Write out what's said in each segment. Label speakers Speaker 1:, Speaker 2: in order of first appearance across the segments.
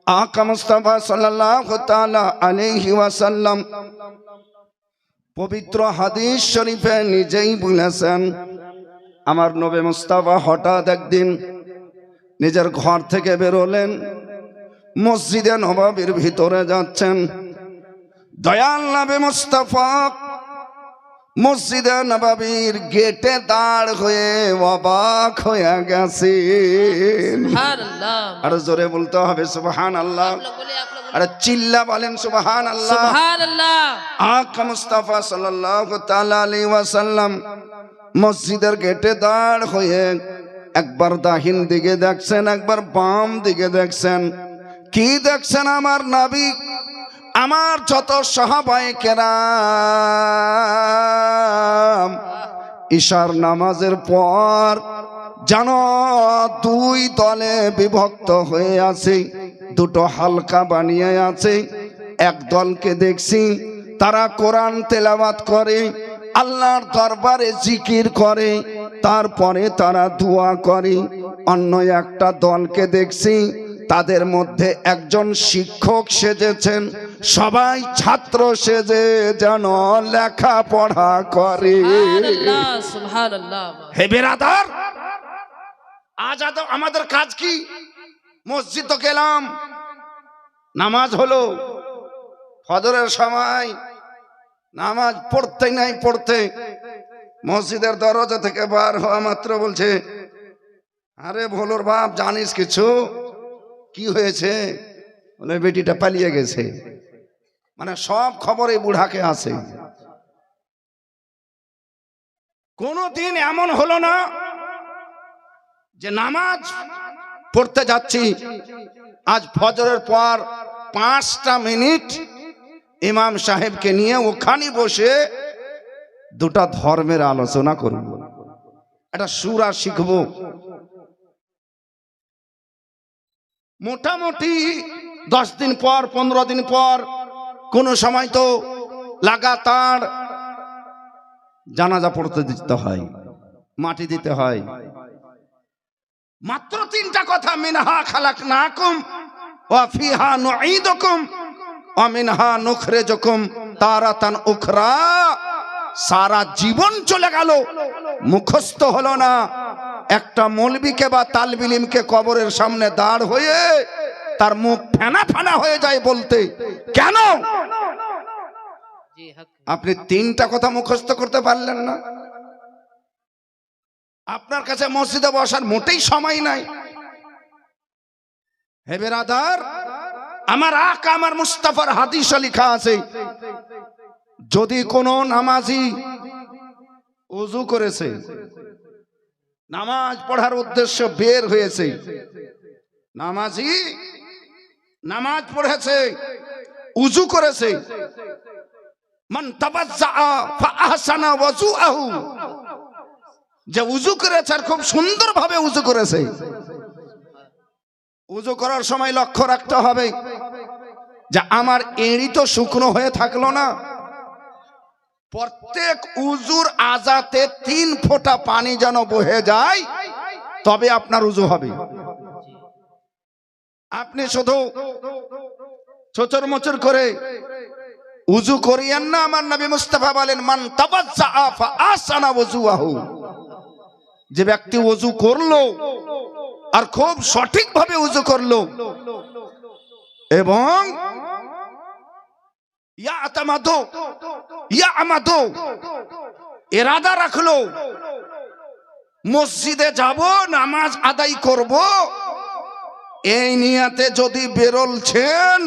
Speaker 1: আকা মুস্তাফা সাল্লাল্লাহু তাআলা আলাইহি ওয়াসাল্লাম পবিত্র হাদিস শরীফে নিজেই বলেছেন, আমার নবী মুস্তাফা হঠাৎ একদিন নিজের ঘর থেকে বেরোলেন, মসজিদে নববীর ভিতরে যাচ্ছেন। দয়াল নবী মুস্তাফা মসজিদে নববীর গেটে দাঁড় হয়ে অবাক হয়ে গেছেন।
Speaker 2: সুবহানাল্লাহ,
Speaker 1: আর জোরে বলতে হবে সুবহানাল্লাহ। আরে চিল্লা বলেন সুবহানাল্লাহ।
Speaker 2: সুবহানাল্লাহ।
Speaker 1: আকা মুস্তাফা সাল্লাল্লাহু তাআলা আলাইহি ওয়াসাল্লাম মসজিদের গেটে দাঁড় হয়ে একবার দাহিন দিকে দেখছেন, একবার বাম দিকে দেখছেন। কি দেখছেন? আমার নবী, আমার যত সাহাবায়ে কেরাম ইশার নামাজের পর যেন দুই দলে বিভক্ত হয়ে আছে, দুটো হালকা বানিয়ে আছে। এক দলকে দেখছি তারা কোরআন তেলাওয়াত করে, আল্লাহর দরবারে জিকির করে, তারপরে তারা দোয়া করে। অন্য একটা দলকে দেখছি তাদের মধ্যে একজন শিক্ষক সেজেছেন, সবাই ছাত্র সেজে যেন লেখাপড়া করে।
Speaker 2: সুবহানাল্লাহ, সুবহানাল্লাহ।
Speaker 1: হে বেরাদার, আজ আমাদের কাজ কি? মসজিদ তো গেলাম, নামাজ হলো, ফজরের সময় নামাজ পড়তে নাই পড়তে মসজিদের দরজা থেকে বার হওয়া মাত্র বলছে, আরে ভোলোর বাপ, জানিস কিছু? কি হয়েছে? বলে বেটিটা পালিয়ে গেছে। মানে সব খবর এই বুড়াকে আছে। কোনদিন এমন হলো না যে নামাজ পড়তে যাচ্ছি, আজ ফজরের পর 5টা মিনিট ইমাম সাহেবকে নিয়ে ওখানে বসে দুটা ধর্মের আলোচনা করব, একটা সূরা শিখব। মোটামুটি 10 দিন পর, 15 দিন পর, কোন সময় তো লাগাতার জানাজা পড়তে দিতে হয়, মাটি দিতে হয়। মাত্র 3টা কথা, মিনহা খালাকনাকুম ওয়া ফিহা নুঈদুকুম ওয়া মিনহা নুখরিজুকুম তারাতান উখরা। সারা জীবন চলে গেল, মুখস্থ হলো না। একটা মৌলবীকে বা তালবিল ইলমকে কবরের সামনে দাঁড় হয়ে তার মুখ ফেনা ফেনা হয়ে যায় বলতে। কেন? আপনি 3টা কথা মুখস্থ করতে পারলেন না। আপনার কাছে মসজিদে বসার মোটেই সময় নাই। হে বেরাদার, আমার আকা আমার মুস্তাফার হাদিসে লেখা আছে, যদি কোনো নামাজি ওযু করেছে, নামাজ পড়ার উদ্দেশ্য বের হয়েছে, নামাজি নামাজ পড়েছে, ওযু করেছে, মান তাবাজ্জা ফা আহসানা ওযুআহু, যে ওযু করেছে আর খুব সুন্দরভাবে ওযু করেছে। ওযু করার সময় লক্ষ্য রাখতে হবে যে আমার এড়ি তো শুকনো হয়ে থাকলো না। প্রত্যেক উজুর আজাতে 3 ফোঁটা পানি যেন বহে যায়, তবে আপনার উজু হবে। আপনি শুধু চচর মচর করে উজু করিয়েন না। আমার নবী মুস্তাফা বলেন, মান তাবাজ্জা ফা আহসানা ওযুআহু, যে ব্যক্তি ওযু করলো আর খুব সঠিকভাবে ওযু করলো এবং ইরাদা রাখলো মসজিদে যাব, নামাজ আদায় করব, এই নিয়তে যদি বেরোলছেন,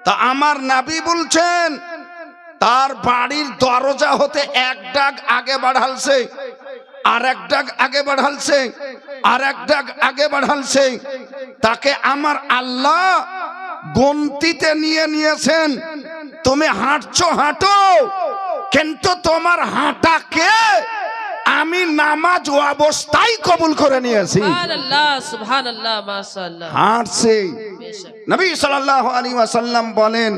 Speaker 1: তা আমার নবী বলছেন তার বাড়ির দরজা হতে 1 ডাগ আগে বাড়ালছে, আর 1 ডাগ আগে বাড়ালছে, আর 1 ডাগ আগে বাড়ালছে, তাকে আমার আল্লাহ গন্তিতে নিয়েছেন। তুমি হাঁটছো হাঁটো, কিন্তু তোমার হাঁটাকে আমি নামাজ অবস্থায় কবুল করে নিয়েছি।
Speaker 2: সুবহানাল্লাহ, সুবহানাল্লাহ, মাশাআল্লাহ।
Speaker 1: হাঁটছে। নবী সাল্লাল্লাহু আলাইহি ওয়াসাল্লাম বলেন,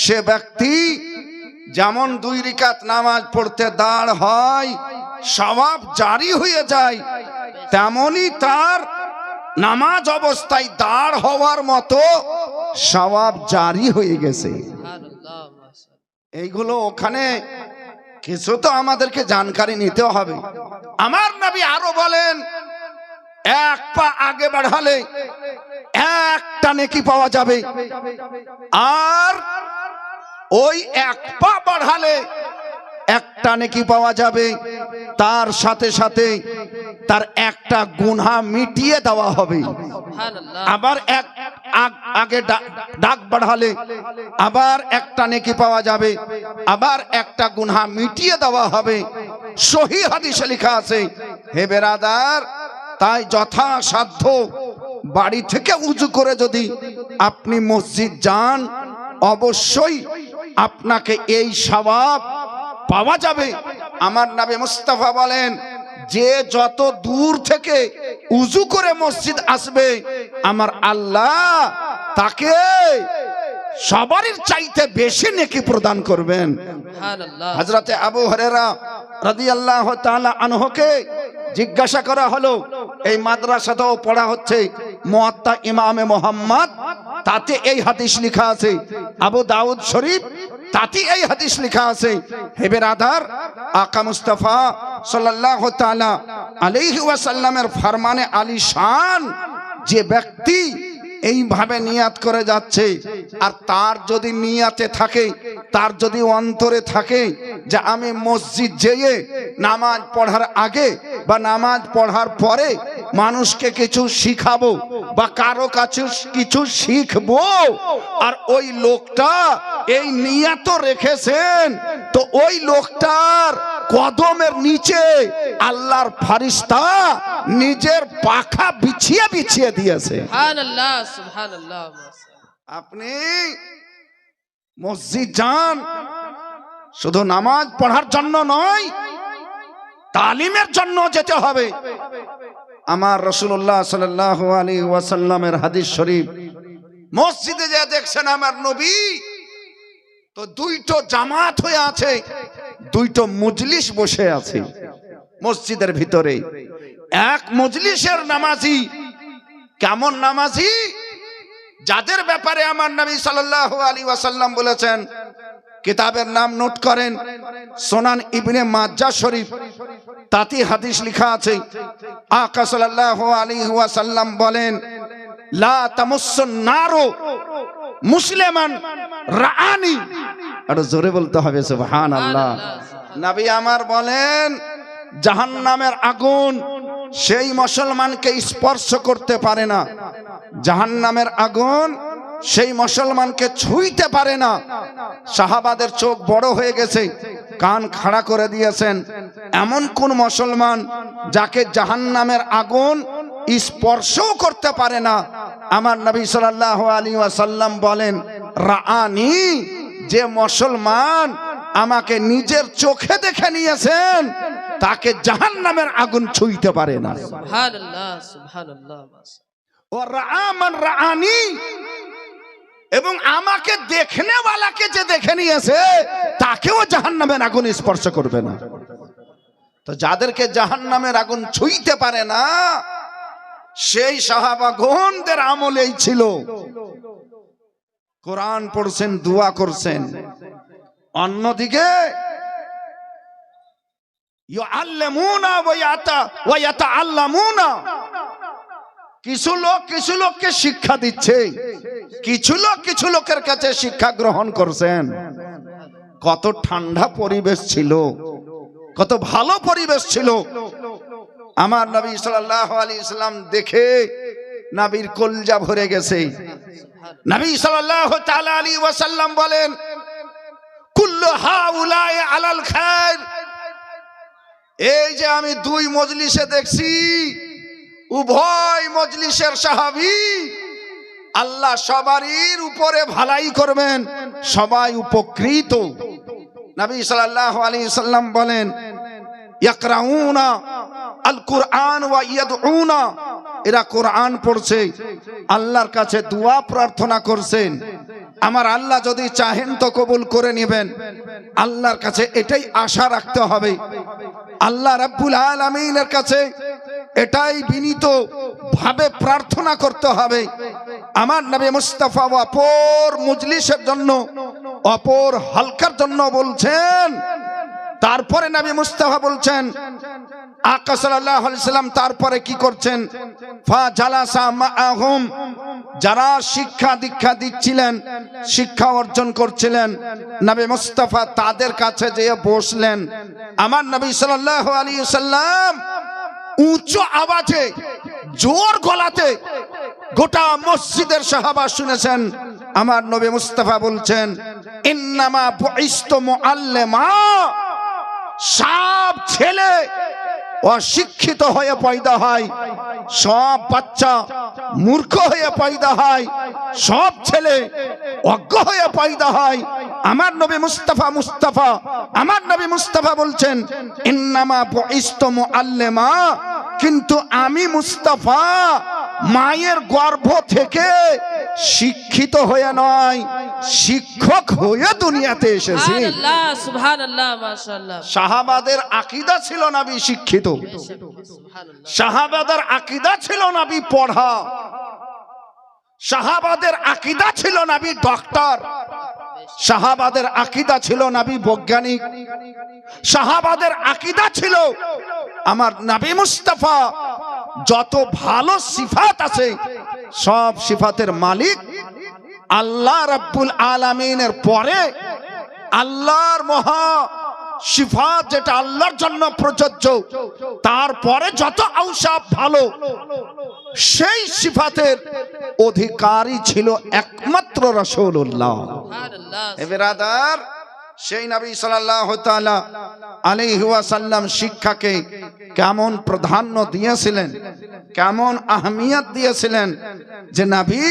Speaker 1: সে ব্যক্তি যেমন 2 রাকাত নামাজ পড়তে দাঁড় হয়, সওয়াব জারি হয়ে যায়, তেমনি তার নামাজ অবস্থায় দাঁড় হওয়ার মতো সওয়াব জারি হয়ে গেছে।
Speaker 2: সুবহানাল্লাহ মাশাআল্লাহ।
Speaker 1: এইগুলো ওখানে কিছু তো আমাদেরকে জানকারি নিতে হবে। আমার নবী আরো বলেন, এক পা আগে বাড়ালে একটা নেকি পাওয়া যাবে, আর ওই এক পা বাড়ালে একটা নেকি পাওয়া যাবে, তার সাথে সাথে তার একটা গুনাহ মিটিয়ে দেওয়া হবে।
Speaker 2: সুবহানাল্লাহ।
Speaker 1: আবার এক আগে ডাক বাড়ালে আবার একটা নেকি পাওয়া যাবে, আবার একটা গুনাহ মিটিয়ে দেওয়া হবে। সহিহ হাদিসে লেখা আছে। হে বেরাদার, তাই যথাসাধ্য বাড়ি থেকে উজু করে যদি আপনি মসজিদ যান, অবশ্যই আপনাকে এই সওয়াব পাওয়া যাবে। আমার নবী মুস্তাফা বলেন, যে যত দূর থেকে উজু করে মসজিদ আসবে, আমার আল্লাহ তাকে সবারই চাইতে বেশি নেকি প্রদান করবেন।
Speaker 2: সুবহানাল্লাহ।
Speaker 1: হযরতে আবু হুরায়রা রাদিয়াল্লাহু তাআলা আনহুকে জিজ্ঞাসা করা হলো, এই মাদ্রাসাতেও পড়া হচ্ছে মুয়াত্তা ইমামে মুহাম্মদ, তাতে এই হাদিস লেখা আছে। আবু দাউদ শরীফ, তাতে এই হাদিস লেখা আছে। হে বেরাদার, আকা মুস্তাফা সাল্লাল্লাহু তাআলা আলাইহি ওয়াসাল্লামের ফরমানে আলিশান যে ব্যক্তি এইভাবে নিয়াত করে যাচ্ছে, আর তার যদি নিয়াতে থাকে, তার যদি অন্তরে থাকে যে আমি মসজিদ যেয়ে নামাজ পড়ার আগে বা নামাজ পড়ার পরে মানুষকে কিছু শিখাবো বা কারো কাছে কিছু শিখবো, আর ওই লোকটা এই নিয়াত রেখেছেন, তো ওই লোকটার কদমের নিচে আল্লাহর ফারিস্তা নিজের পাখা বিছিয়ে বিছিয়ে দিয়েছে।
Speaker 2: সুবহানাল্লাহ সুবহানাল্লাহ মাশাআল্লাহ।
Speaker 1: আপনি মসজিদ যান শুধু নামাজ পড়ার জন্য নয়, তালিমের জন্য যেতে হবে। আমার রাসূলুল্লাহ সাল্লাল্লাহু আলাইহি ওয়াসাল্লামের হাদিস শরীফ, মসজিদে যে দেখছেন আমার নবী, তো দুইটো জামাত হয়ে আছে, দুইটো মজলিস বসে আছে মসজিদের ভিতরে। এক মজলিসের নামাজি কেমন নামাজি, যাদের ব্যাপারে আমার নবী সাল্লাল্লাহু আলাইহি ওয়াসাল্লাম বলেছেন, কিতাবের নাম নোট করেন, সুনান ইবনে মাজ্জাহ শরীফ, তাতে হাদিস লেখা আছে। আকা সাল্লাল্লাহু আলাইহি ওয়াসাল্লাম বলেন, লা তামাসসুন নারু মুসলিমান রাআনি। আর জোরে বলতে হবে সুবহানাল্লাহ। নবী আমার বলেন, জাহান্নামের আগুন সেই মুসলমানকে স্পর্শ করতে পারে না, জাহান্নামের আগুন সেই মুসলমানকে ছুঁইতে পারে না। সাহাবাদের চোখ বড় হয়ে গেছে, কান খাড়া করে দিয়েছেন। এমন কোন মুসলমান যাকে জাহান্নামের আগুন স্পর্শও করতে পারে না? আমার নবী সাল্লাল্লাহু আলাইহি ওয়াসাল্লাম বলেন, রাআনি, যে মুসলমান আমাকে নিজের চোখে দেখে নিয়েছেন, তাকে জাহান্নামের আগুন ছুঁইতে পারে না।
Speaker 2: সুবহানাল্লাহ সুবহানাল্লাহ মাশাআল্লাহ।
Speaker 1: ও রাআমান রাআনি, এবং আমাকে দেখনেওয়ালাকে যে দেখে নিয়েছে, তাকেও জাহান্নামের আগুন স্পর্শ করবে না। তো যাদেরকে জাহান্নামের আগুন ছুঁইতে পারে না, সেই সাহাবাগণদের আমলেই ছিল কোরআন পড়ছেন, দোয়া করছেন। অন্যদিকে ইউআল্লিমুনা ওয়া ইয়াতাআল্লামুনা, কিছু লোককে শিক্ষা দিচ্ছে, কিছু লোকের কাছে শিক্ষা গ্রহণ করছেন। কত ঠান্ডা পরিবেশ ছিল, কত ভালো পরিবেশ ছিল। আমার নবী সাল্লাল্লাহু আলাইহি ওয়াসাল্লাম দেখে নবীর কলজা ভরে গেছে। নবী সাল্লাল্লাহু তাআলা আলাইহি ওয়াসাল্লাম বলেন, কুল্লু হাউলাই আলাল খায়র। এই যে আমি দুই মজলিসে দেখছি, উভয় মজলিসের সাহাবী, আল্লাহ সবারই উপরে ভালাই করবেন, সবাই উপকৃত। নবী সাল্লাল্লাহু আলাইহি ওয়াসাল্লাম বলেন, ইয়াকরাউনা আল কুরআন ওয়া ইয়াদউনা, এরা কোরআন পড়ছে, আল্লাহর কাছে দোয়া প্রার্থনা করছেন। আমার আল্লাহ যদি চাহেন তো কবুল করে নেবেন। আল্লাহর কাছে এটাই আশা রাখতে হবে। আল্লাহ রাব্বুল আলামিনের কাছে এটাই বিনীত ভাবে প্রার্থনা করতে হবে। আমার নবী মুস্তাফা অপর মজলিসের জন্য, অপর হালকার জন্য বলছেন। তারপরে নবী মুস্তাফা বলছেন, আকা সাল্লাল্লাহু আলাইহি সাল্লাম তারপরে কি করছেন? ফা জালাসা মাআহুম, যারা শিক্ষা দীক্ষা দিচ্ছিলেন, শিক্ষা অর্জন করছিলেন, নবী মুস্তাফা তাদের কাছে যেয়ে বসলেন। আমার নবী সাল্লাল্লাহু আলাইহি সাল্লাম উচ্চ আওয়াজে, জোর গলাতে গোটা মসজিদের সাহাবা শুনেছেন। আমার নবী মুস্তাফা বলছেন, ইন্নামা বুইস্তু মুআল্লিমা, সব ছেলে অশিক্ষিত হয়ে পয়দা হয়, সব বাচ্চা মূর্খ হয়ে পয়দা হয়, সব ছেলে অজ্ঞ হয়ে পয়দা হয়। আমার নবী মুস্তাফা আমার নবী মুস্তাফা বলছেন, ইন্নামা বুইস্তু মুআল্লিমা, কিন্তু আমি মুস্তাফা মায়ের গর্ভ থেকে শিক্ষিত হয়ে নয়, শিক্ষক হয়ে দুনিয়াতে এসেছি।
Speaker 2: সুবহানাল্লাহ, সুবহানাল্লাহ, মাশাআল্লাহ।
Speaker 1: সাহাবাদের আকীদা ছিল নবী শিক্ষিত,
Speaker 2: সুবহানাল্লাহ।
Speaker 1: সাহাবাদের আকীদা ছিল নবী পড়া, সাহাবাদের আকীদা ছিল নবী ডক্টর, সাহাবাদের আকীদা ছিল নবী বৈজ্ঞানিক, সাহাবাদের আকীদা ছিল আমার নবী মুস্তাফা যত ভালো সিফাত আছে সব সিফাতের মালিক আল্লাহ রাব্বুল আলামিনের পরে আল্লাহর মহা সিফাত যেটা আল্লাহর জন্য প্রযোজ্য, তারপরে যত আওসাফ ভালো সেই সিফাতের অধিকারী ছিল একমাত্র রাসূলুল্লাহ।
Speaker 2: সুবহানাল্লাহ।
Speaker 1: হে বিরাদার, সেই নবী সাল্লাল্লাহু তাআলা আলাইহি ওয়াসাল্লাম শিক্ষাকে কেমন প্রাধান্য দিয়েছিলেন, কেমন আহমিয়ত দিয়েছিলেন, যে নবী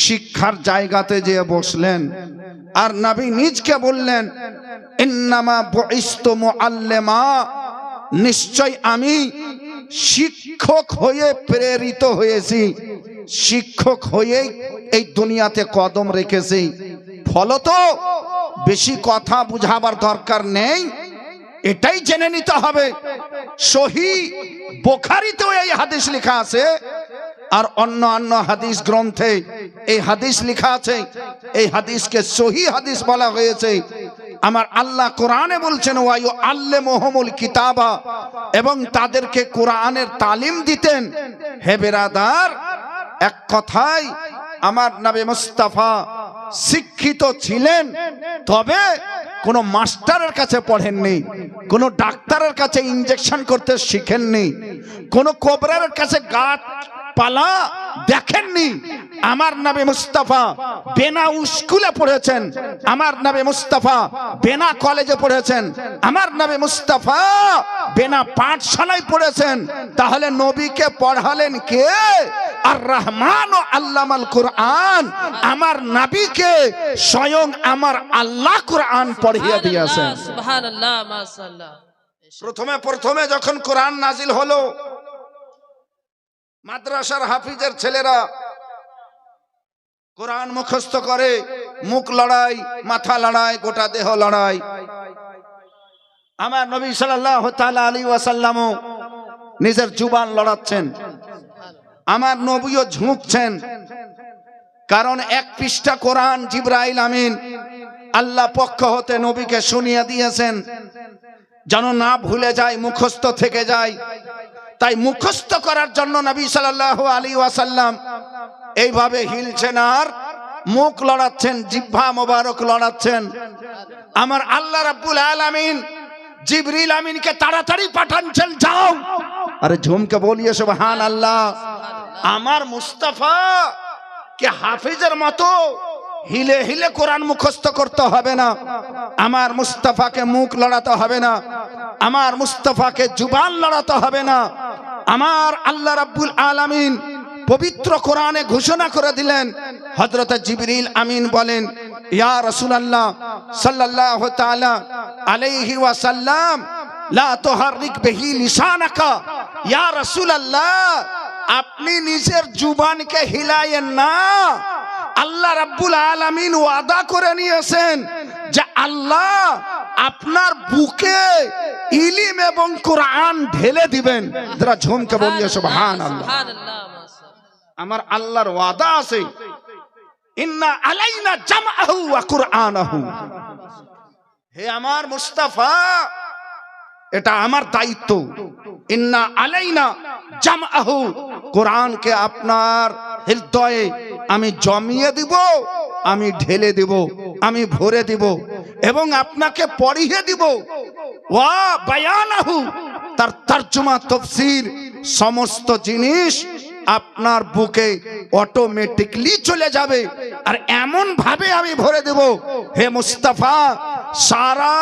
Speaker 1: শিক্ষার জায়গাতে যেয়ে বসলেন আর নবী নিজকে বললেন, ইন্নামা বুইস্তু মুআল্লিমা, নিশ্চয় আমি শিক্ষক হয়ে প্রেরিত হয়েছি, শিক্ষক হয়ে এই দুনিয়াতে কদম রেখেছি। ফলত বেশি কথা বুঝাবার দরকার নেই, এটাই জেনে নিতে হবে। সহিহ বুখারীতেও এই হাদিস লেখা আছে, আর অন্য হাদিস গ্রন্থে এই হাদিস লেখা আছে। এই হাদিসকে সহিহ হাদিস বলা হয়েছে। আমার আল্লাহ কোরআনে বলছেন, ওয়ায়ু আল্লামুহুমুল কিতাবা, এবং তাদেরকে কোরআনের তালিম দিতেন। হে বিরাদার, এক কথায় আমার নবী মুস্তাফা শিক্ষিত ছিলেন, তবে কোন মাস্টারের কাছে পড়েননি, কোন ডাক্তারের কাছে ইনজেকশন করতে শিখেননি, কোন কোবরার কাছে গাছ পালা দেখেননি। আমার নবী মুস্তাফা বেনা স্কুলে পড়েছেন, আমার নবী মুস্তাফা বেনা কলেজে পড়েছেন, আমার নবী মুস্তাফা বেনা পাঠশালায় পড়েছেন। তাহলে নবীকে পড়ালেন কে? আর রহমান ও আল্লামাল কুরআন, আমার নবীকে স্বয়ং আমার আল্লাহ কুরআন পড়িয়ে দিয়েছেন।
Speaker 2: সুবহানাল্লাহ, মাশাআল্লাহ।
Speaker 1: প্রথমে যখন কোরআন নাজিল হলো, মাদ্রাসার হাফিজের ছেলেরা কোরআন মুখস্থ করে, মুখ লড়াই, মাথা লড়াই, গোটা দেহ লড়াই। আমার নবী সাল্লাল্লাহু তাআলা আলাইহি ওয়াসাল্লামও নিজের জুবান লড়াচ্ছেন, আমার নবীও ঝুঁকছেন। কারণ এক পৃষ্ঠা কোরআন জিবরাইল আমিন আল্লাহ পক্ষ হতে নবীকে শুনিয়ে দিয়েছেন, যেন না ভুলে যায়, মুখস্থ থেকে যায়। তাই মুখস্থ করার জন্য নবী সাল্লাল্লাহু আলাইহি ওয়াসাল্লাম এইভাবে হিলছেন আর মুখ লড়াচ্ছেন, জিহ্বা মোবারক লড়াচ্ছেন। আমার আল্লাহ রাব্বুল আলামিন জিবরিল আমিনকে তাড়াতাড়ি পাঠাচ্ছেন, যাও। আরে ঝুমকে বলিয়ে সুবহানাল্লাহ। আমার মুস্তাফা কে হাফিজের মতো হিলে হিলে কোরআন মুখস্থ করতে হবে না, আমার মুস্তাফাকে মুখ লড়াতে হবে না, আমার মুস্তাফাকে জুবান লড়াতে হবে না। আমার আল্লাহ রাব্বুল আলামিন পবিত্র কোরআনে ঘোষণা করে দিলেন, হযরত জিবরিল আমিন বলেন, ইয়া রাসূলুল্লাহ সাল্লাল্লাহু তাআলা আলাইহি ওয়াসাল্লাম, লা তুহাররিক বিহি লিসানাকা। ইয়া রাসূলুল্লাহ, আপনি নিজের জুবানকে হিলায়েন না। আল্লাহ রাব্বুল আলামিন ওয়াদা করে নিয়েছেন যে আল্লাহ আপনার বুকে ইলম এবং কোরআন ঢেলে দিবেন। যারা ঝুমকে বলিয়ে সুবহানাল্লাহ। আমার আল্লাহর ওয়াদা আছে, ইন্না আলাইনা জামআহু ওয়া কুরআনাহু। হে আমার মুস্তাফা, এটা আমার দায়িত্ব। ইন্না আলাইনা জামআহু, কোরআনকে আপনার হৃদয়ে আমি জমিয়ে দিব, আমি ঢেলে দিব, আমি ভরে দিব এবং আপনাকে পড়িয়ে দিব। ওয়া বায়ানাহু, তার তরজমা তাফসীর সমস্ত জিনিস আপনার বুকে অটোমেটিকলি চলে যাবে। আর এমন ভাবে আমি ভরে দেব, হে মুস্তাফা, সারা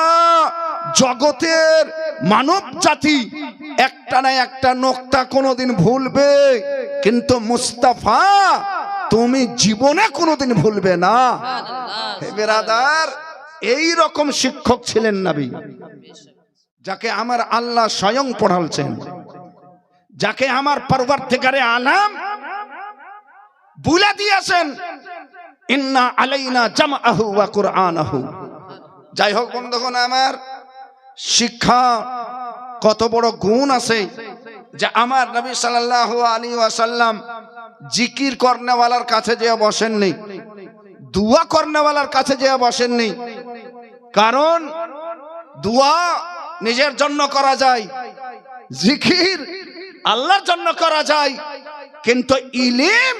Speaker 1: জগতের মানব জাতি একটা না একটা নোক্তা কোনোদিন ভুলবে, কিন্তু মুস্তাফা তুমি জীবনে কোনোদিন ভুলবে না। হে বেরাদার, এই রকম শিক্ষক ছিলেন নবী, যাকে আমার আল্লাহ স্বয়ং পড়ালছেন, যাকে আমার পরবর্তীকারে আলাম বলে দিয়েছেন, ইন্না আলাইনা জামআহু ওয়া কুরআনাহু। যাই হোক বন্ধুগণ আমার, শিক্ষা কত বড় গুণ আছে যে আমার নবী সাল্লাল্লাহু আলাইহি ওয়াসাল্লাম জিকির করনেওয়ালার কাছে যেয়ে বসেননি, দুয়া করনেওয়ালার কাছে যেয়ে বসেননি। কারণ দুয়া নিজের জন্য করা যায়, জিকির আল্লাহর জন্য করা যায়, কিন্তু ইলম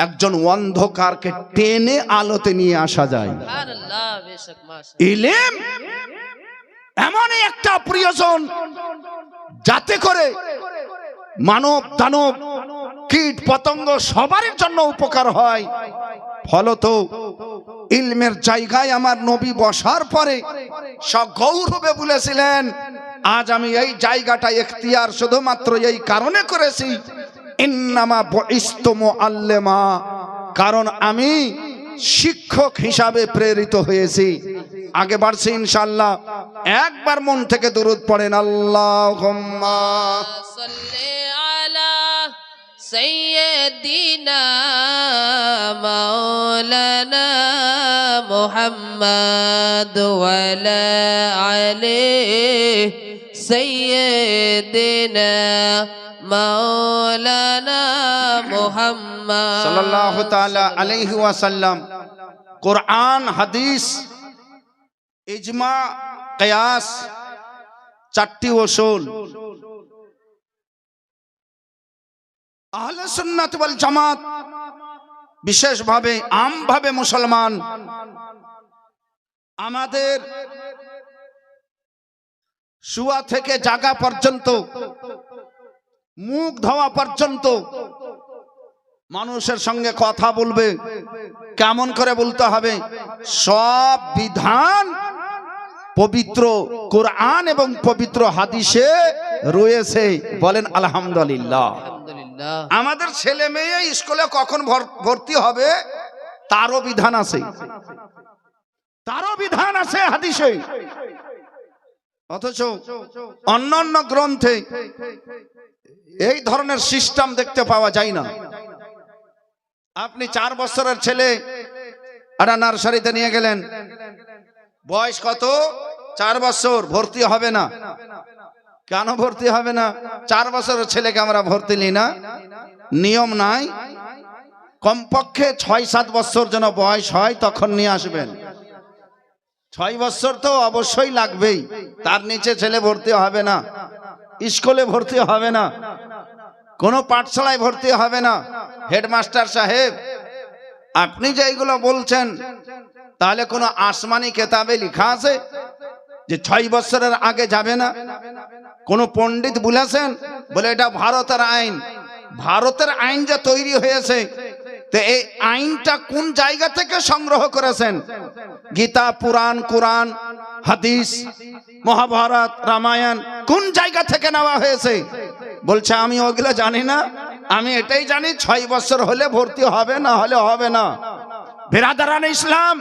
Speaker 1: একজন অন্ধকারকে টেনে আলোতে নিয়ে আসা যায়। ইলম এমনই একটা প্রিয়জন, যাতে করে মানব দানব কীট পতঙ্গ সবার জন্য উপকার হয়। ফলত ইলমের জায়গায় আমার নবী বসার পরে সগৌরবে বলেছিলেন, আজ আমি এই জায়গাটা ইখতিয়ার শুধুমাত্র এই কারণে করেছি, ইন্নামা বুইসতু মুআল্লিমা, কারণ আমি শিক্ষক হিসাবে প্রেরিত হয়েছি। আগে বাড়ছি ইনশাআল্লাহ, একবার মন থেকে দুরূদ পড়েন, আল্লাহুম্মা
Speaker 2: সাল্লি আলা সাইয়্যিদিনা মাওলানা মুহাম্মদ ওয়া আলা আলি সাইয়্যিদিনা মাওলানা মুহাম্মদ
Speaker 1: সাল্লাল্লাহু তাআলা আলাইহি ওয়াসাল্লাম। কোরআন, হাদিস, ইজমা, কিয়াস, চারটি উসুল আহলে সুন্নাত ওয়াল জামাত, বিশেষভাবে আমভাবে মুসলমান আমাদের শুয়া থেকে জাগা পর্যন্ত, মুখ ধোয়া পর্যন্ত মানুষের সঙ্গে কথা বলবে কেমন করে বলতে হবে, সব বিধান পবিত্র কোরআন এবং পবিত্র হাদিসে রয়েছে। বলেন আলহামদুলিল্লাহ। আমাদের ছেলে মেয়ে স্কুলে কখন ভর্তি হবে তারও বিধান আছে, তারও বিধান আছে হাদিসে। অথচ অন্যান্য গ্রন্থে এই ধরনের সিস্টেম দেখতে পাওয়া যায় না। আপনি 4 বছরের ছেলে একটা নার্সারিতে নিয়ে গেলেন, বয়স কত? 4 বছর, ভর্তি হবে না। কেন ভর্তি হবে না? 4 বছরের ছেলেকে আমরা ভর্তি নিই না, নিয়ম নাই। কমপক্ষে 6-7 বছর যেন বয়স হয় তখন নিয়ে আসবেন। 6 বছর তো অবশ্যই লাগবেই, তার নিচে ছেলে ভর্তি হবে না, স্কুলে ভর্তি হবে না, কোনো পাঠশালায় ভর্তি হবে না। হেডমাস্টার সাহেব, আপনি যে এইগুলো বলছেন, তাহলে কোনো আসমানি কেতাবে লেখা আছে যে 6 বছরের আগে যাবে না? কোন পণ্ডিত বলেছেন? বলে এটা ভারতের আইন। ভারতের আইন যে তৈরি হয়েছে, তো এই আইনটা কোন জায়গা থেকে সংগ্রহ করেছেন? গীতা, পুরাণ, কোরআন, হাদিস, মহাভারত, রামায়ণ কোন জায়গা থেকে নেওয়া হয়েছে? বলছে আমি ওগুলো জানি না, আমি এটাই জানি 6 বছর হলে ভর্তি হবে, না হলে হবে না। বিরাদারানে ইসলাম,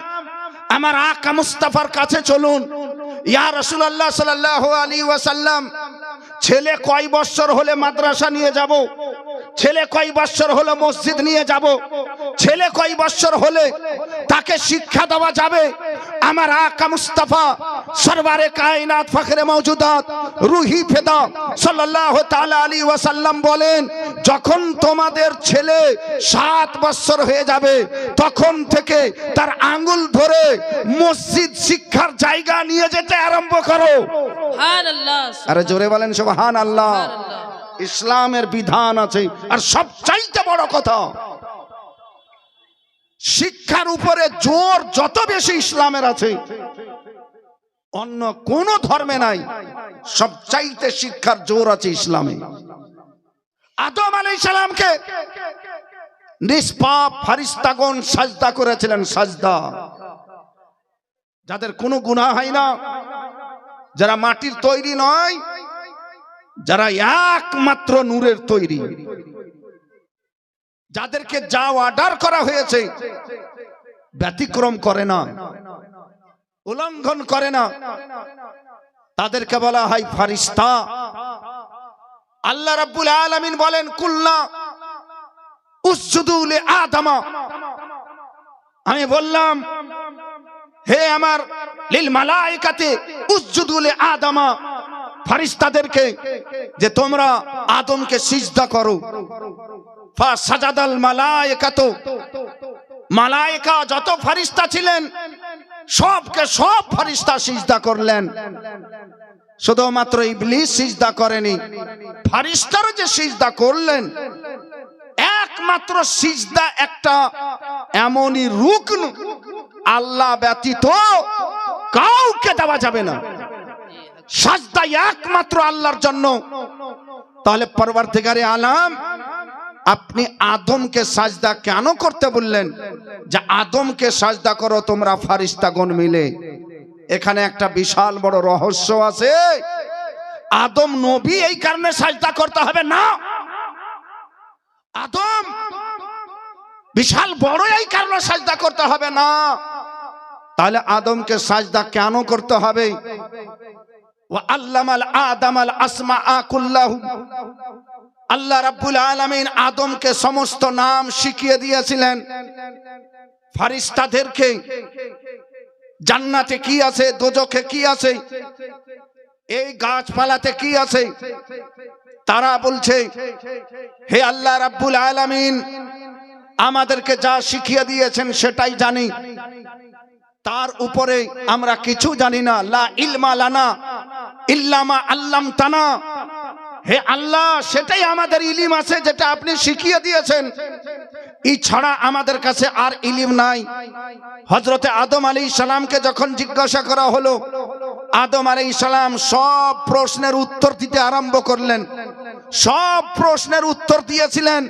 Speaker 1: আমার আকা মুস্তাফার কাছে চলুন। ইয়া রাসূলুল্লাহ সাল্লাল্লাহু আলাইহি ওয়াসাল্লাম, ছেলে কয় বছর হলে মাদ্রাসা নিয়ে যাব? ছেলে কয় বছর হলে মসজিদ নিয়ে যাব? ছেলে কয় বছর হলে তাকে শিক্ষা দেওয়া যাবে? আমার আকা মুস্তাফা সরওয়ারে কায়নাত ফখরে মওজুদাত রুহি ফিদা সাল্লাল্লাহু তাআলা আলাইহি ওয়াসাল্লাম বলেন, যখন তোমাদের ছেলে 7 বছর হয়ে যাবে তখন থেকে তার আঙ্গুল ধরে মসজিদ শিক্ষার জায়গা নিয়ে যেতে আরম্ভ করো।
Speaker 2: সুবহানাল্লাহ।
Speaker 1: আরে জোরে বলেন সুবহানাল্লাহ।
Speaker 2: সুবহানাল্লাহ।
Speaker 1: ইসলামের বিধান আছে। আর সবচাইতে বড় কথা, শিক্ষার উপরে জোর যত বেশি ইসলামের আছে, অন্য কোন ধর্মে নাই। সবচাইতে শিক্ষার জোর আছে ইসলামে। আদম আলাইহিস সালামকে নিষ্পাপ ফেরেশতাগণ সাজদা করেছিলেন, সাজদা। যাদের কোনো গুনাহ হয় না, যারা মাটির তৈরি নয়, যারা একমাত্র নূরের তৈরি, যাদেরকে যা অর্ডার করা হয়েছে ব্যতিক্রম করে না, উল্লঙ্ঘন করে না, তাদেরকে বলা হয় ফেরেশতা। আল্লাহ রাব্বুল আলামিন বলেন, কুল্লা উসজুদু লি আদমা। আমি বললাম, হে আমার লিল মালাইকাতি উসজুদু লি আদমা, ফেরেশতাদেরকে যে তোমরা আদমকে সিজদা করো। ফাসাজাদাল মালাইকাতু, মালাইকা যত ফেরেশতা ছিলেন সবকে সব ফেরেশতা সিজদা করলেন। শুধুমাত্র ইবলিস সিজদা করেনি, ফেরেশতারা যে সিজদা করলেন, একমাত্র সিজদা একটা এমনই রুকন আল্লাহ ব্যতীত কাউকে দেওয়া যাবে না। সাজদা একমাত্র আল্লাহর জন্য। তাহলে পরবর্তীকারে আলাম আপনি আদমকে সাজদা কেন করতে বললেন? যে আদমকে সাজদা করো তোমরা ফেরেশতাগণ মিলে। এখানে একটা বিশাল বড় রহস্য আছে। আদম নবী এই কারণে সাজদা করতে হবে না। আদম বিশাল বড় এই কারণে সাজদা করতে হবে না। তাহলে আদমকে সাজদা কেন করতে হবে? ওয়া আল্লামাল আদামাল আসমাআ কুল্লাহু, আল্লাহ রাব্বুল আলামিন আদমকে সমস্ত নাম শিখিয়ে দিয়েছিলেন। ফেরেশতাদেরকে জান্নাতে কি আছে, দোজখে কি আছে, এই গাছপালাতে কি আছে, তারা বলছে হে আল্লাহ রাব্বুল আলামিন আমাদেরকে যা শিখিয়ে দিয়েছেন সেটাই জানি, তার উপরে আমরা কিছু জানি না। লা ইলমা লানা ইল্লা মা আল্লামতানা, হে আল্লাহ সেটাই আমাদের ইলম আছে যেটা আপনি শিখিয়ে দিয়েছেন, এই ছাড়া আমাদের কাছে আর ইলম নাই। হযরতে আদম আলাইহিস সালামকে যখন জিজ্ঞাসা করা হলো, আদম আলাইহিস সালাম সব প্রশ্নের উত্তর দিতে আরম্ভ করলেন। সব প্রশ্নের উত্তর দিয়েছিলেন।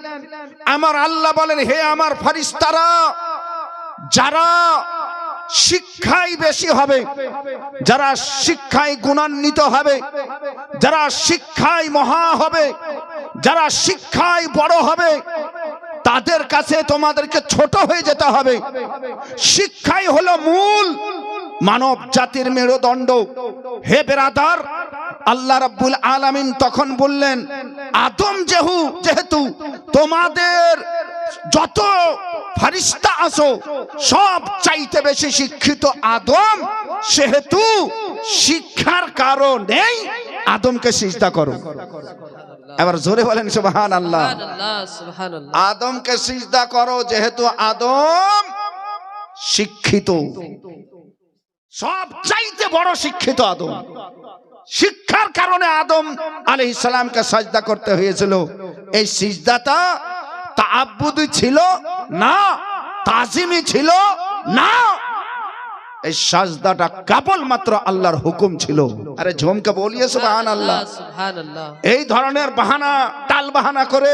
Speaker 1: আমার আল্লাহ বলেন, হে আমার ফেরেশতারা, যারা শিক্ষায় বেশি হবে, যারা শিক্ষায় গুণান্বিত হবে, যারা শিক্ষায় মহা হবে, যারা শিক্ষায় বড় হবে, তাদের কাছে তোমাদেরকে ছোট হয়ে যেতে হবে। শিক্ষাই হলো মূল মানব জাতির মেরুদণ্ড। হে বেরাদার, আল্লাহ রাব্বুল আলামিন তখন বললেন, আদম যেহেতু তোমাদের যত ফেরেশতা আছো সব চাইতে বেশি শিক্ষিত আদম, সেহেতু শিক্ষার কারণেই আদমকে সিজদা করো। এবার জোরে বলেন সুবহানাল্লাহ।
Speaker 2: সুবহানাল্লাহ। সুবহানাল্লাহ।
Speaker 1: আদমকে সিজদা করো যেহেতু আদম শিক্ষিত, সব চাইতে বড় শিক্ষিত আদম। শিক্ষার কারণে আদম আলাইহিস সালামকে সাজদা করতে হয়েছিল। এই সিজদাটা তাআব্বুদি ছিল না, তাজিমি ছিল না, এই সাজদাটা কেবলমাত্র আল্লাহর হুকুম ছিল। আরে ঝুমকে বলিয়ে সুবহানাল্লাহ।
Speaker 2: সুবহানাল্লাহ।
Speaker 1: এই ধরনের বাহানা, টাল বাহানা করে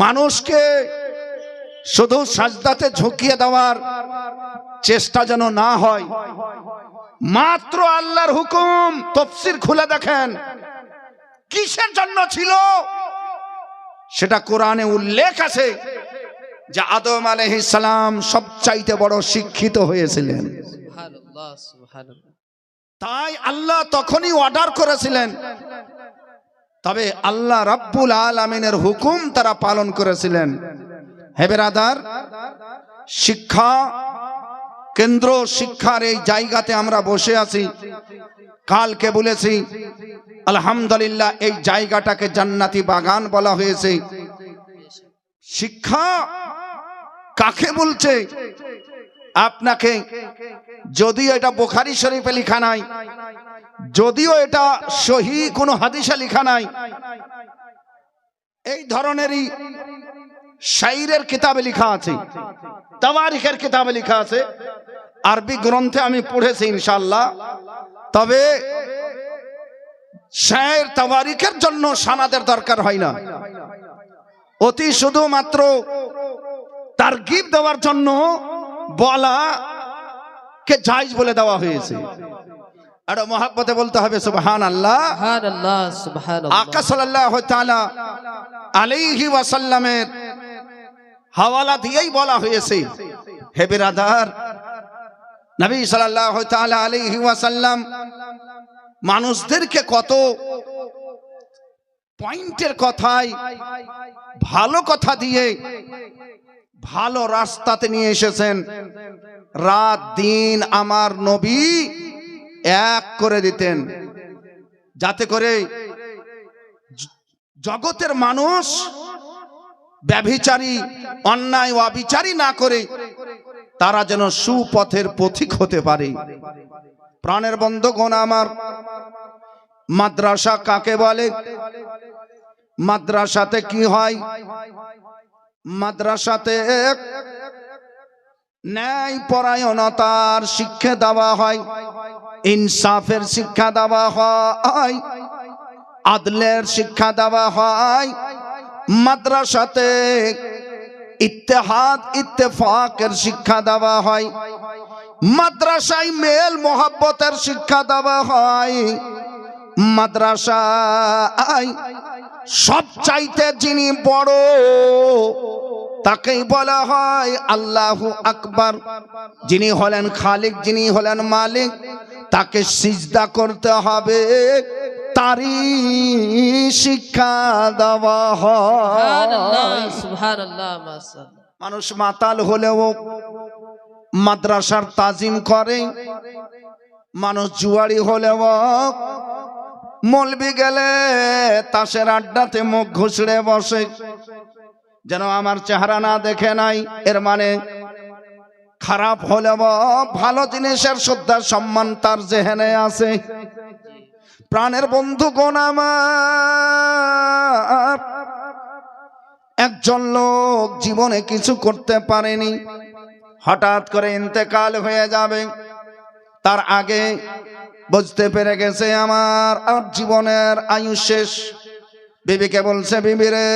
Speaker 1: মানুষকে শুধু সাজদাতে ঝুঁকিয়ে দেওয়ার চেষ্টা যেন না হয়। মাত্র আল্লাহর হুকুম, তাফসীর খুলে দেখেন কিসের জন্য ছিল, সেটা কোরআনে উল্লেখ আছে যে আদম আলাইহিস সালাম সবচাইতে বড় শিক্ষিত হয়েছিলেন।
Speaker 2: সুবহানাল্লাহ। সুবহানাল্লাহ।
Speaker 1: তাই আল্লাহ তখনই অর্ডার করেছিলেন, তবে আল্লাহ রাব্বুল আলামিনের হুকুম তারা পালন করেছিলেন। হে বেরাদার, শিক্ষা কেন্দ্র শিক্ষার এই জায়গাতে আমরা বসে আছি। কালকে বলেছি আলহামদুলিল্লাহ এই জায়গাটাকে জান্নাতি বাগান বলা হয়েছে। শিক্ষা কাকে বলছে? আপনাকে, যদিও এটা বুখারী শরীফে লেখা নাই, যদিও এটা সহিহ কোনো হাদিসে লেখা নাই, এই ধরনেরই শায়রের কিতাবে লেখা আছে, তাওয়ারিখের কিতাবে লেখা আছে, আরবি গ্রন্থে আমি পড়েছি ইনশাআল্লাহ। তবে শায়র তাওয়ারিখের জন্য সানাদের দরকার হয় না, অতি শুধুমাত্র তারগিব দেওয়ার জন্য বলা কে জায়েজ বলে দেওয়া হয়েছে। আর মহব্বতে বলতে হবে সুবহানাল্লাহ।
Speaker 2: সুবহানাল্লাহ, সুবহানাল্লাহ।
Speaker 1: আকা সাল্লাল্লাহু তাআলা আলাইহি ওয়াসাল্লামের হাওয়ালা দিয়েই বলা হয়েছে, হে বিরাদার, নবী সাল্লাল্লাহু তাআলা আলাইহি ওয়াসাল্লাম মানুষদেরকে কত পয়েন্টের কথায়, ভালো কথা দিয়ে ভালো রাস্তাতে নিয়ে এসেছেন। রাত দিন আমার নবী এক করে দিতেন, যাতে করে জগতের মানুষ ব্যভিচারী, অন্যায় অবিচারী না করে তারা যেন সুপথের পথিক হতে পারে। প্রাণের বন্ধুগণ আমার, মাদ্রাসা কাকে বলে? মাদ্রাসাতে কি হয়? মাদ্রাসাতে ন্যায় পরায়ণতার শিক্ষা দেওয়া হয়, ইনসাফের শিক্ষা দেওয়া হয়, আদলের শিক্ষা দেওয়া হয়। মাদ্রাসাতে ইত্তেহাদ ইত্তেফাকের শিক্ষা দেওয়া হয়। মাদ্রাসায় মেল মোহাব্বতের শিক্ষা দেওয়া হয়। মাদ্রাসায় সবচাইতে যিনি বড় তাকেই বলা হয় আল্লাহু আকবার। যিনি হলেন খালিক, যিনি হলেন মালিক, তাকে সিজদা করতে হবে, তারই শিক্ষা দেওয়া হয়।
Speaker 2: সুবহানাল্লাহ, মাশাআল্লাহ।
Speaker 1: মানুষ মাতাল হলেও মাদ্রাসার তাজিম করে, মানুষ জুয়ারি হলেও মৌলবি গেলে তাসের আড্ডাতে মুখ ঘুষড়ে বসে, যেন আমার চেহারা না দেখে নাই। এর মানে খারাপ হলেও ভালো জিনিসের শ্রদ্ধা সম্মান তার জেহেনে আছে। প্রাণের বন্ধুগণ আমার, একজন লোক জীবনে কিছু করতে পারেনি, হঠাৎ করে ইন্তেকাল হয়ে যাবে, তার আগে বুঝতে পেরে গেছে আমার আর জীবনের আয়ু শেষ। বিবিকে বলছে, বিবি রে,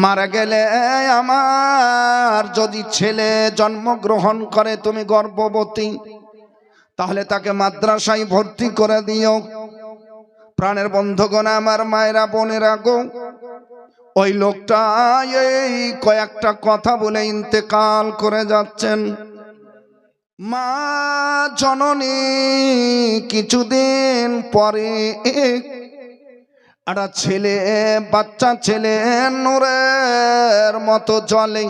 Speaker 1: মারা গেলে আমার যদি ছেলে জন্মগ্রহণ করে, তুমি গর্ভবতী, তাহলে তাকে মাদ্রাসায় ভর্তি করে দিও। প্রাণের বন্ধুগণ আমার, মায়েরা বোনেরা গো, ওই লোকটা এই কয়েকটা কথা বলে ইন্তেকাল করে যাচ্ছেন। মা জননী কিছুদিন পরে একটা ছেলে, বাচ্চা ছেলে, নূরের মতো জ্বলে,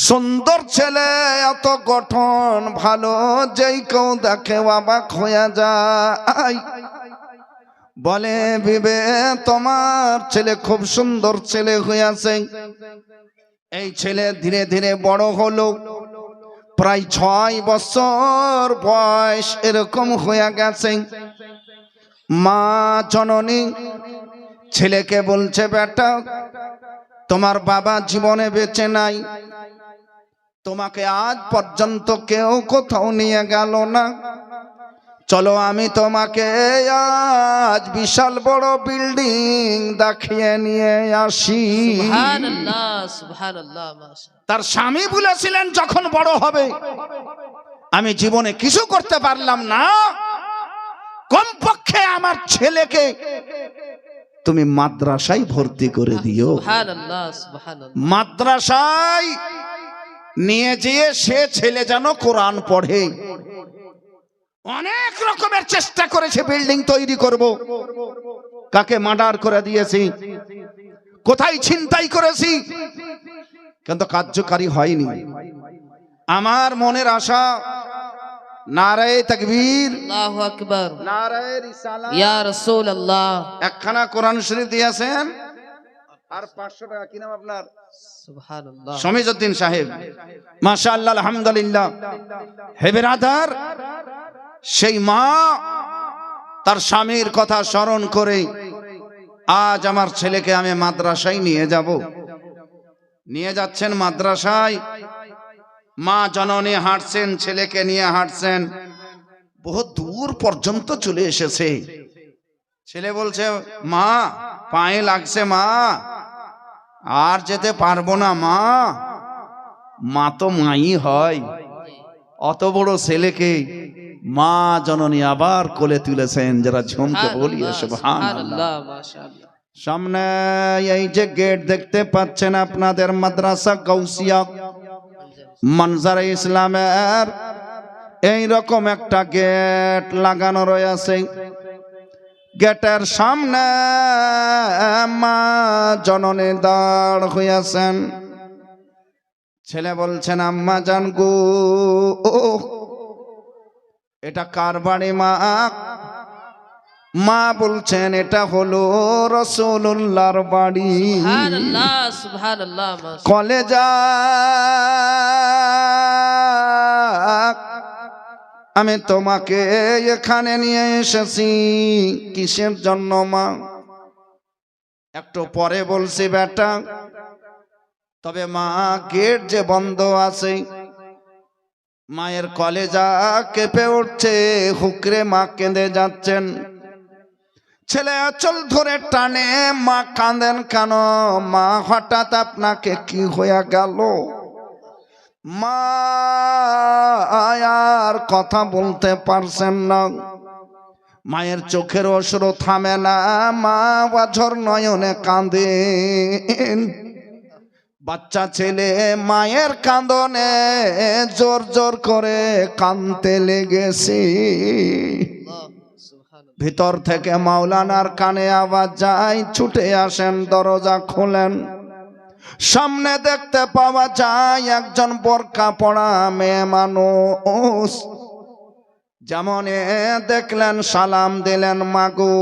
Speaker 1: সুন্দর ছেলে, এত গঠন ভালো, যেই কেউ দেখে অবাক হয়ে যায়। বলে, বিবে, তোমার ছেলে খুব সুন্দর ছেলে হয়েছে। এই ছেলে ধীরে ধীরে বড় হলো, প্রায় 6 বছর বয়স এরকম হয়ে গেছে। মা জননী ছেলেকে বলছে, বেটা, তোমার বাবা জীবনে বেঁচে নাই, তোমাকে আজ পর্যন্ত কেউ কোথাও নিয়ে গেল না, চলো আমি তোমাকে আজ বিশাল বড় বিল্ডিং দেখিয়ে নিয়ে আসি।
Speaker 2: সুবহানাল্লাহ, সুবহানাল্লাহ, মাশাআল্লাহ।
Speaker 1: তার স্বামী বলেছিলেন, যখন বড় হবে, আমি জীবনে কিছু করতে পারলাম না, কমপক্ষে আমার ছেলেকে তুমি মাদ্রাসায় ভর্তি করে দিও।
Speaker 2: সুবহানাল্লাহ, সুবহানাল্লাহ।
Speaker 1: মাদ্রাসায় নিয়ে যেয়ে সে ছেলে যেন কোরআন পড়ে। অনেক রকমের চেষ্টা করেছে, বিল্ডিং তৈরি করব, কাকে মার্ডার করে দিয়েছি, কোথায় ছিনতাই করেছি, কিন্তু কার্যকারী হয়নি। আমার মনের আশা নারায়ে তাকবীর,
Speaker 2: আল্লাহু আকবার,
Speaker 1: নারায়ে রিসালাত,
Speaker 2: ইয়া রাসূলুল্লাহ।
Speaker 1: একখানা কোরআন শরীফ দিয়েছেন আর 500 টাকা। কি নাম আপনার?
Speaker 2: সুবহানাল্লাহ।
Speaker 1: শমীজউদ্দিন সাহেব। মাশাআল্লাহ, আলহামদুলিল্লাহ। হে বেরাদার, সেই মা তার স্বামীর কথা স্মরণ করে আজ আমার ছেলেকে আমি মাদ্রাসায় নিয়ে যাব। নিয়ে যাচ্ছেন মাদ্রাসায়। মা জননী হাঁটছেন, ছেলেকে নিয়ে হাঁটছেন, বহুত দূর পর্যন্ত চলে এসেছে। ছেলে বলছে, মা পায়ে লাগছে, মা আর যেতে পারবো না। মা মা তো মাই হয়। অত বড় ছেলেকে মা জননী আবার কোলে তুলেছেন। যারা ঝুমকে বলিয়ে সুবহানাল্লাহ।
Speaker 2: মাশাআল্লাহ।
Speaker 1: সামনে এই যে গেট দেখতে পাচ্ছেন আপনাদের মাদ্রাসা গাউসিয়া মানজারে ইসলামের, এই রকম একটা গেট লাগানো রয়েছে। গেটের সামনে মা জননী দাঁড় হইয়াছেন। ছেলে বলছেন, আম্মা জান গো, এটা কার বাড়ি মা? মা বলছেন, এটা হলো রাসূলুল্লাহর বাড়ি।
Speaker 2: সুবহানাল্লাহ, সুবহানাল্লাহ। মাশাআল্লাহ।
Speaker 1: কলেজা আমি তোমাকে এখানে নিয়ে এসেছি কিসের জন্য মা? একটু পরে বলছি বেটা, তবে মা গেট যে বন্ধ আছে। মায়ের কলেজা কেঁপে উঠছে, হুকরে মা কেঁদে যাচ্ছেন। ছেলে আঁচল ধরে টানে, মা কাঁদেন কেন? মা হঠাৎ আপনাকে কি হয়ে গেল? মা আর কথা বলতে পারছেন না। মায়ের চোখের অশ্রু থামে না, মা বাঝর নয়নে কাঁদেন। বাচ্চা ছেলে মায়ের কাঁদনে জোর জোর করে কাঁদতে লেগেছে। ভিতর থেকে মাওলানার কানে আওয়াজ যায়, ছুটে আসেন, দরজা খোলেন। সামনে দেখতে পাওয়া যায় একজন বোরকা পরা মেয়ে মানুষ। যেমন দেখলেন সালাম দিলেন, মাগো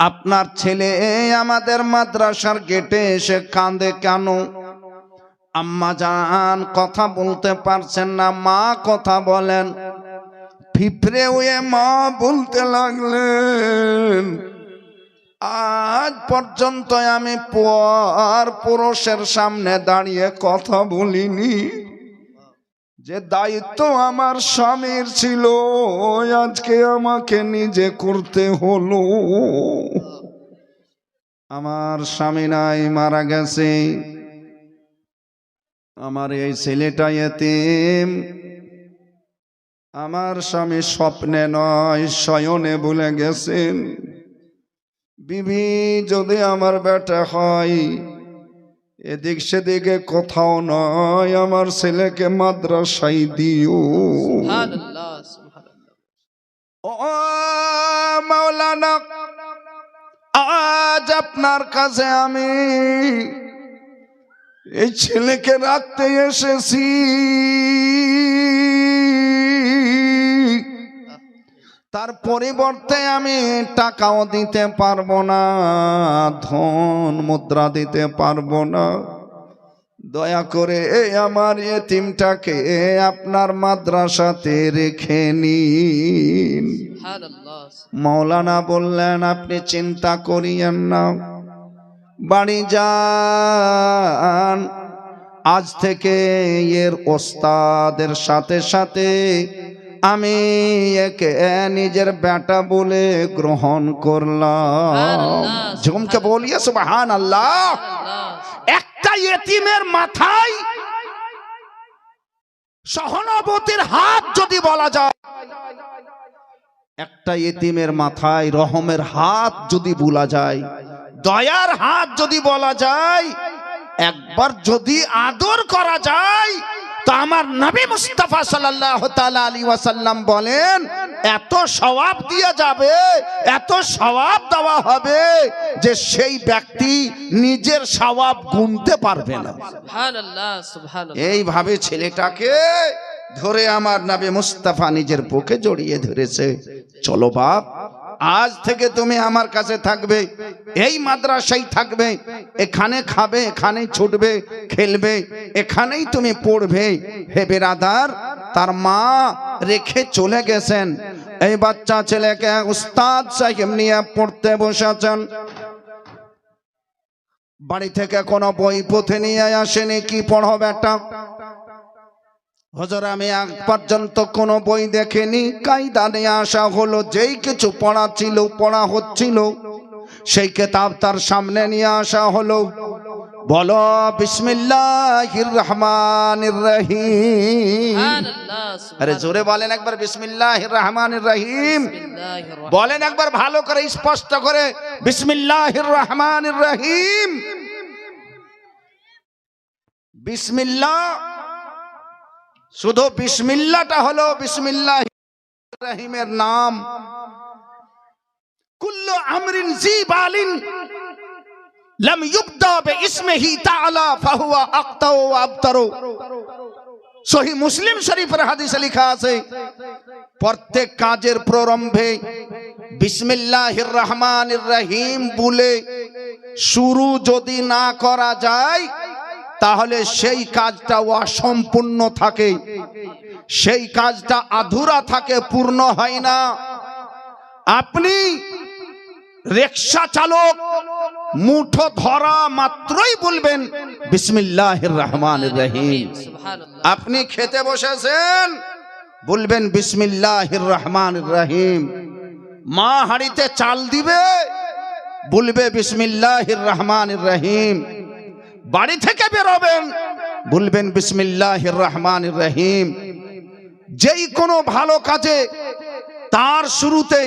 Speaker 1: আপনার ছেলে আমাদের মাদ্রাসার গেটে এসে কাঁদে কেন? আম্মা জান কথা বলতে পারছেন না, মা কথা বলেন। ফিফরে হয়ে মা বলতে লাগলেন, আজ পর্যন্ত আমি পর পুরুষের সামনে দাঁড়িয়ে কথা বলিনি। যে দায়িত্ব আমার স্বামীর ছিল, আজকে আমাকে নিজে করতে হলো। আমার স্বামী নাই, মারা গেছে। আমার এই ছেলেটা এতিম। আমার স্বামী স্বপ্নে নয় শয়নে ভুলে গেছেন। বিবি যদি আমার বেটা হয়, এদিক সেদিকে কোথাও নয়, আমার ছেলেকে মাদ্রাসায় দিও।
Speaker 2: সুবহানাল্লাহ, সুবহানাল্লাহ।
Speaker 1: ও মাওলানা, আজ আপনার কাছে আমি এই ছেলেকে রাখতে এসেছি। তার পরিবর্তে আমি টাকাও দিতে পারবো না, ধন মুদ্রা দিতে পারবো না। দয়া করে আমার এতিমটাকে আপনার মাদ্রাসাতে রেখে নিন।
Speaker 2: সুবহানাল্লাহ।
Speaker 1: মাওলানা বললেন, আপনি চিন্তা করিয়েন না, বাড়ি যান। আজ থেকে এর ওস্তাদের সাথে সাথে আমি একে নিজের বেটা বলে গ্রহণ করলাম। ঝুমকে বলিয়ে সুবহানাল্লাহ। একটা এতিমের মাথায় সহানুভূতির হাত যদি বলা যায়, একটা এতিমের মাথায় রহমের হাত যদি বলা যায়, দয়ার হাত যদি বলা যায়, একবার যদি আদর করা যায়, তো আমার নবী মুস্তাফা সাল্লাল্লাহু তাআলা আলাইহি ওয়াসাল্লাম বলেন এত সওয়াব দিয়ে যাবে, এত সওয়াব দেওয়া হবে যে সেই ব্যক্তি নিজের সওয়াব গুনতে পারবে না।
Speaker 2: সুবহানাল্লাহ সুবহানাল্লাহ।
Speaker 1: এইভাবে ছেলেটাকে ধরে আমার নবী মুস্তাফা নিজের বুকে জড়িয়ে ধরেছে। চলো বাপ, আজ থেকে তুমি আমার কাছে থাকবে, এই মাদ্রাসায় থাকবে, এখানে খাবে, এখানেই ছুটবে, খেলবে, এখানেই তুমি পড়বে। হে বিরাদার, তার মা রেখে চলে গেছেন। এই বাচ্চা ছেলেকে উস্তাদ সাহেব নিয়ে পড়তে বসেছেন। বাড়ি থেকে কোনো বই পুঁথি নিয়ে আসেনি। কি পড়ো বেটা? হুজুর আমি আজ পর্যন্ত কোনো বই দেখিনি। কায়দা নিয়ে আসা হলো, যেই কিছু পড়া ছিল, পড়া হচ্ছিল, সেই কিতাব তার সামনে নিয়ে আসা হলো। বলো বিসমিল্লাহির রহমানির রহিম।
Speaker 2: সুবহানাল্লাহ
Speaker 1: আরে জোরে বলেন একবার বিসমিল্লাহির রহমানির রহিম।
Speaker 2: সুবহানাল্লাহ।
Speaker 1: বলেন একবার ভালো করে, স্পষ্ট করে, বিসমিল্লাহির রহমানির রহিম। বিসমিল্লাহ, শুধু বিসমিল্লাহটা হলো বিসমিল্লাহির রহিমের নাম। কুল্লু আমরিন জিবালিন লাম ইউবদা বিইসমিহি তাআলা ফাহুয়া আক্তাউ ওয়া আবতারু। সহিহ মুসলিম শরীফের হাদিসে লেখা আছে, প্রত্যেক কাজের প্রারম্ভে বিসমিল্লাহির রহমানির রহিম বলে শুরু যদি না করা যায় তাহলে সেই কাজটা অসম্পূর্ণ থাকে, সেই কাজটা আধুরা থাকে, পূর্ণ হয় না। আপনি রিকশা চালক মুঠো ধরা মাত্রই বলবেন বিসমিল্লাহির রহমানির রহিম।
Speaker 2: সুবহানাল্লাহ।
Speaker 1: আপনি খেতে বসেছেন, বলবেন বিসমিল্লাহির রহমানির রহিম। মা হাঁড়িতে চাল দিবে, বলবে বিসমিল্লাহির রহমানির রহিম। বাড়ি থেকে বেরোবেন, বলবেন বিসমিল্লাহির রহমানির রহিম। যেই কোনো ভালো কাজে তার শুরুতে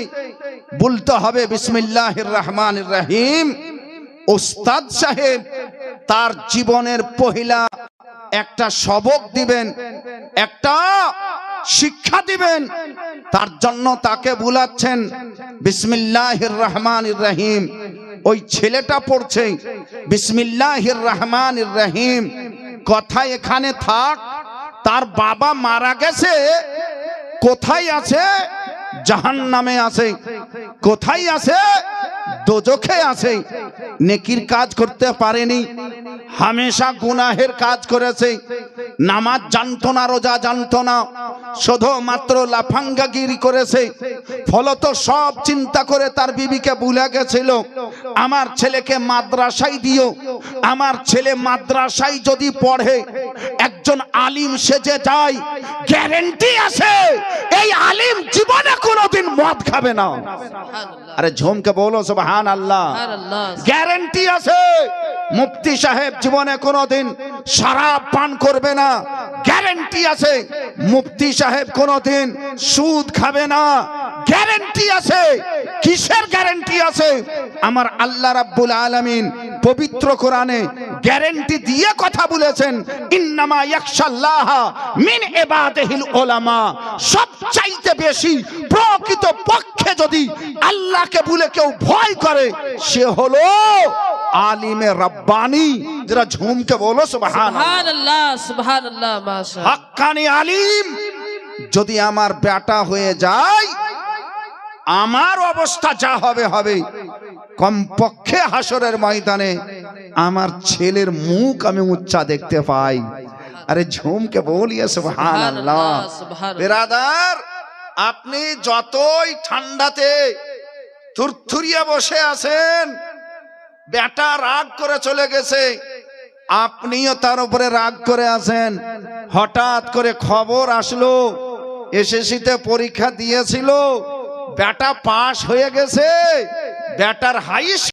Speaker 1: বলতে হবে বিসমিল্লাহির রহমানির রহিম। উস্তাদ সাহেব তার জীবনের পহিলা একটা সবক দিবেন, একটা শিক্ষা দিবেন, তার জন্য তাকে বুলাচ্ছেন বিসমিল্লাহির রহমানির রহিম। ওই ছেলেটা পড়ছে বিসমিল্লাহির রহমানির রহিম। কথা এখানে থাক, তার বাবা মারা গেছে, কোথায় আছে? জাহান্নামে আছে। কোথায় আছে? দোজখে আছে। নেকির কাজ করতে পারেনি, হামেশা গুনাহের কাজ করেছে। নামাজ জানতো না, রোজা জানতো না, শুধুমাত্র লাফাঙ্গাগিরি করেছে। ফলত সব চিন্তা করে তার বিবিকে ভুলে গেছিল, আমার ছেলেকে মাদ্রাসায় দিও। আমার ছেলে মাদ্রাসায় যদি পড়ে, একজন আলিম সেজে যায়, গ্যারান্টি আছে এই আলিম জীবনে কোনোদিন মদ খাবে না।
Speaker 2: সুবহানাল্লাহ।
Speaker 1: আরে ঝুমকে বলো সুবহানাল্লাহ।
Speaker 2: সুবহানাল্লাহ।
Speaker 1: গ্যারান্টি আছে মুফতি সাহেব জীবনে কোনোদিন শরাব পান করবে না। গ্যারান্টি আছে মুফতি সাহেব কোনোদিন সুদ খাবে না। গ্যারান্টি আছে। কিসের গ্যারান্টি আছে? আমার আল্লাহ রাব্বুল আলামিন পবিত্র কোরআনে গ্যারান্টি দিয়ে কথা বলেছেন, ইন্নামা ইয়াখশাল্লাহ মিন ইবাদিহিল উলামা। সবচাইতে বেশি প্রকৃত পক্ষে যদি আল্লাহকে বলে কেউ ভয় করে, সে হলো আলিমে রব্বানি। যারা ঝুমকে বলো সুবহানাল্লাহ।
Speaker 2: সুবহানাল্লাহ সুবহানাল্লাহ মাশাআল্লাহ।
Speaker 1: হাক্কানি আলিম যদি আমার বেটা হয়ে যায়, আমার অবস্থা যা হবে হবে। কমপক্ষে হাসরের ময়দানে আমার ছেলের মুখ আমি উচ্চা দেখতে পাই। আরে ঝুমকে বলিয়ে সুবহানাল্লাহ। বিরাদার, আপনি যতই ঠান্ডাতে থুরথুরিয়ে বসে আছেন, বেটা রাগ করে চলে গেছে, আপনিও তার উপরে রাগ করে আছেন। হঠাৎ করে খবর আসলো এসএসসিতে পরীক্ষা দিয়েছিল, বেটা পাস হয়ে গেছে, বেটার হাই